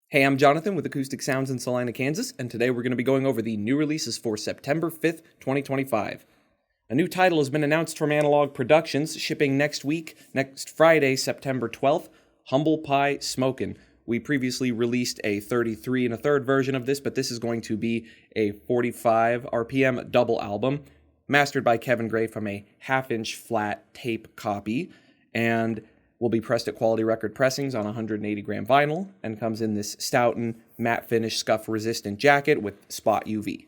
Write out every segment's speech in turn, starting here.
Hey, I'm Jonathan with Acoustic Sounds in Salina, Kansas, and today we're going to be going over the new releases for September 5th, 2025. A new title has been announced from Analogue Productions, shipping next Friday, September 12th, Humble Pie Smokin'. We previously released a 33 1/3 version of this, but this is going to be a 45 RPM double album, mastered by Kevin Gray from a half-inch flat tape copy, and will be pressed at Quality Record Pressings on 180-gram vinyl, and comes in this Stoughton matte finish scuff-resistant jacket with spot UV.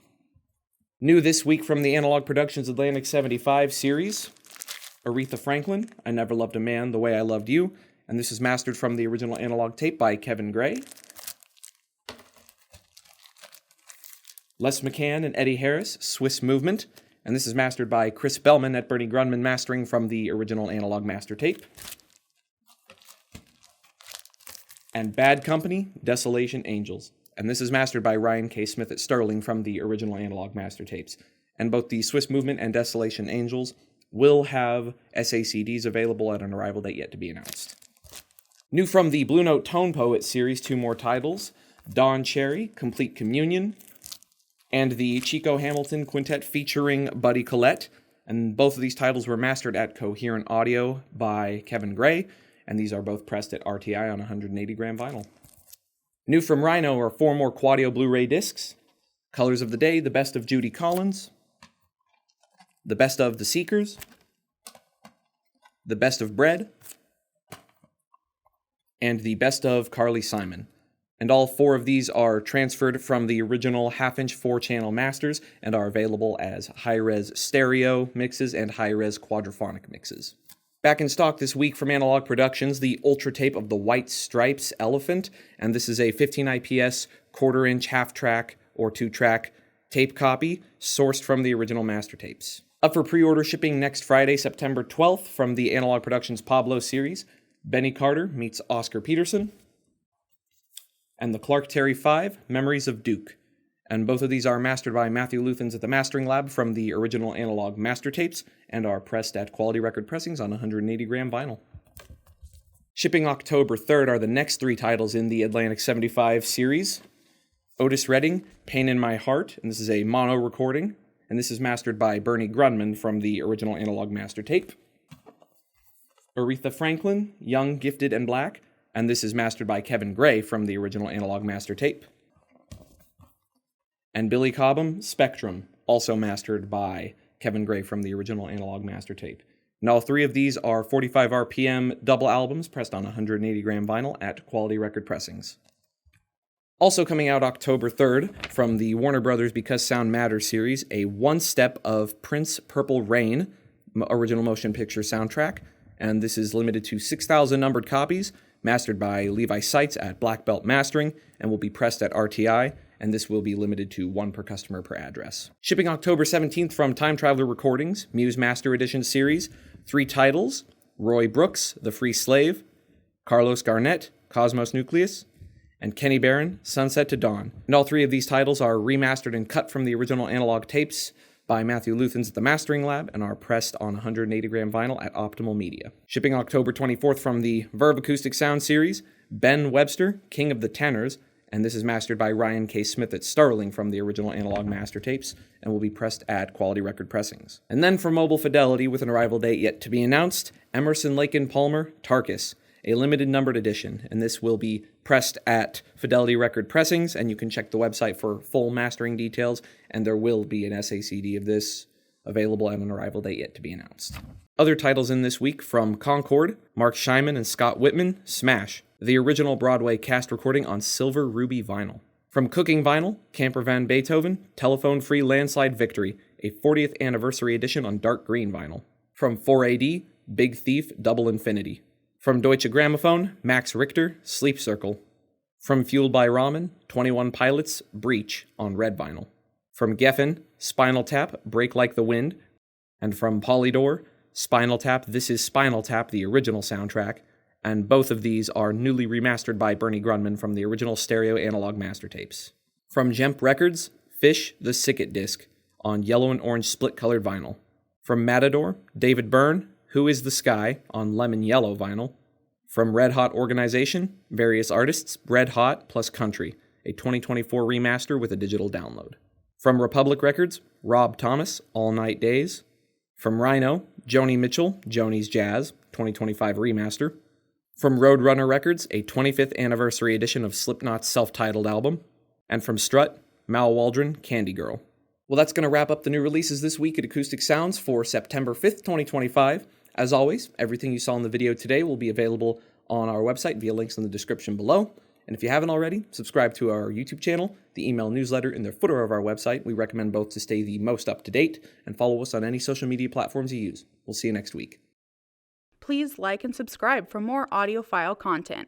New this week from the Analogue Productions Atlantic 75 series, Aretha Franklin, I Never Loved a Man the Way I Loved You, and this is mastered from the original Analogue tape by Kevin Gray. Les McCann and Eddie Harris, Swiss Movement, and this is mastered by Chris Bellman at Bernie Grunman, mastering from the original Analogue master tape. And Bad Company, Desolation Angels. And this is mastered by Ryan K. Smith at Sterling from the original Analogue master tapes. And both the Swiss Movement and Desolation Angels will have SACDs available at an arrival date yet to be announced. New from the Blue Note Tone Poet series, two more titles, Don Cherry, Complete Communion, and the Chico Hamilton Quintet featuring Buddy Collette. And both of these titles were mastered at Coherent Audio by Kevin Gray, and these are both pressed at RTI on 180-gram vinyl. New from Rhino are four more Quaddio Blu-ray discs, Colors of the Day, The Best of Judy Collins, The Best of The Seekers, The Best of Bread, and The Best of Carly Simon. And all four of these are transferred from the original half-inch 4-channel masters and are available as high-res stereo mixes and high-res quadraphonic mixes. Back in stock this week from Analogue Productions, the Ultra Tape of the White Stripes Elephant, and this is a 15 IPS quarter-inch half-track or 2-track tape copy sourced from the original master tapes. Up for pre-order shipping next Friday, September 12th from the Analogue Productions Pablo Series, Benny Carter meets Oscar Peterson, and the Clark Terry 5, Memories of Duke. And both of these are mastered by Matthew Luthans at the Mastering Lab from the original Analogue master tapes and are pressed at Quality Record Pressings on 180-gram vinyl. Shipping October 3rd are the next three titles in the Atlantic 75 series. Otis Redding, Pain in My Heart, and this is a mono recording, and this is mastered by Bernie Grunman from the original Analogue master tape. Aretha Franklin, Young, Gifted, and Black, and this is mastered by Kevin Gray from the original Analogue master tape. And Billy Cobham, Spectrum, also mastered by Kevin Gray from the original Analogue master tape. And all three of these are 45 RPM double albums pressed on 180-gram vinyl at Quality Record Pressings. Also coming out October 3rd from the Warner Brothers Because Sound Matters series, a one-step of Prince Purple Rain original motion picture soundtrack, and this is limited to 6,000 numbered copies, mastered by Levi Seitz at Black Belt Mastering, and will be pressed at RTI, and this will be limited to one per customer per address. Shipping October 17th from Time Traveler Recordings, Muse Master Edition series, three titles, Roy Brooks, The Free Slave, Carlos Garnett, Cosmos Nucleus, and Kenny Barron, Sunset to Dawn. And all three of these titles are remastered and cut from the original Analogue tapes by Matthew Luthans at the Mastering Lab and are pressed on 180-gram vinyl at Optimal Media. Shipping October 24th from the Verve Acoustic Sound series, Ben Webster, King of the Tenors, and this is mastered by Ryan K. Smith at Sterling from the original Analogue master tapes and will be pressed at Quality Record Pressings. And then for Mobile Fidelity, with an arrival date yet to be announced, Emerson, Lake and Palmer, Tarkus, a limited numbered edition, and this will be pressed at Fidelity Record Pressings, and you can check the website for full mastering details, and there will be an SACD of this available at an arrival date yet to be announced. Other titles in this week from Concord, Mark Scheinman and Scott Whitman, Smash, the original Broadway cast recording on silver ruby vinyl. From Cooking Vinyl, Camper Van Beethoven, Telephone-Free Landslide Victory, a 40th anniversary edition on dark green vinyl. From 4AD, Big Thief, Double Infinity. From Deutsche Grammophon, Max Richter, Sleep Circle. From Fueled by Ramen, 21 Pilots, Breach on red vinyl. From Geffen, Spinal Tap, Break Like the Wind. And from Polydor, Spinal Tap, This Is Spinal Tap, the original soundtrack, and both of these are newly remastered by Bernie Grunman from the original stereo Analogue master tapes. From Jemp Records, Fish, the Sicket disc, on yellow and orange split-colored vinyl. From Matador, David Byrne, Who is the Sky, on lemon yellow vinyl. From Red Hot Organization, various artists, Red Hot plus Country, a 2024 remaster with a digital download. From Republic Records, Rob Thomas, All Night Days. From Rhino, Joni Mitchell, Joni's Jazz, 2025 remaster. From Roadrunner Records, a 25th anniversary edition of Slipknot's self-titled album. And from Strut, Mal Waldron, Candy Girl. Well, that's going to wrap up the new releases this week at Acoustic Sounds for September 5th, 2025. As always, everything you saw in the video today will be available on our website via links in the description below. And if you haven't already, subscribe to our YouTube channel, the email newsletter in the footer of our website. We recommend both to stay the most up-to-date, and follow us on any social media platforms you use. We'll see you next week. Please like and subscribe for more audiophile content.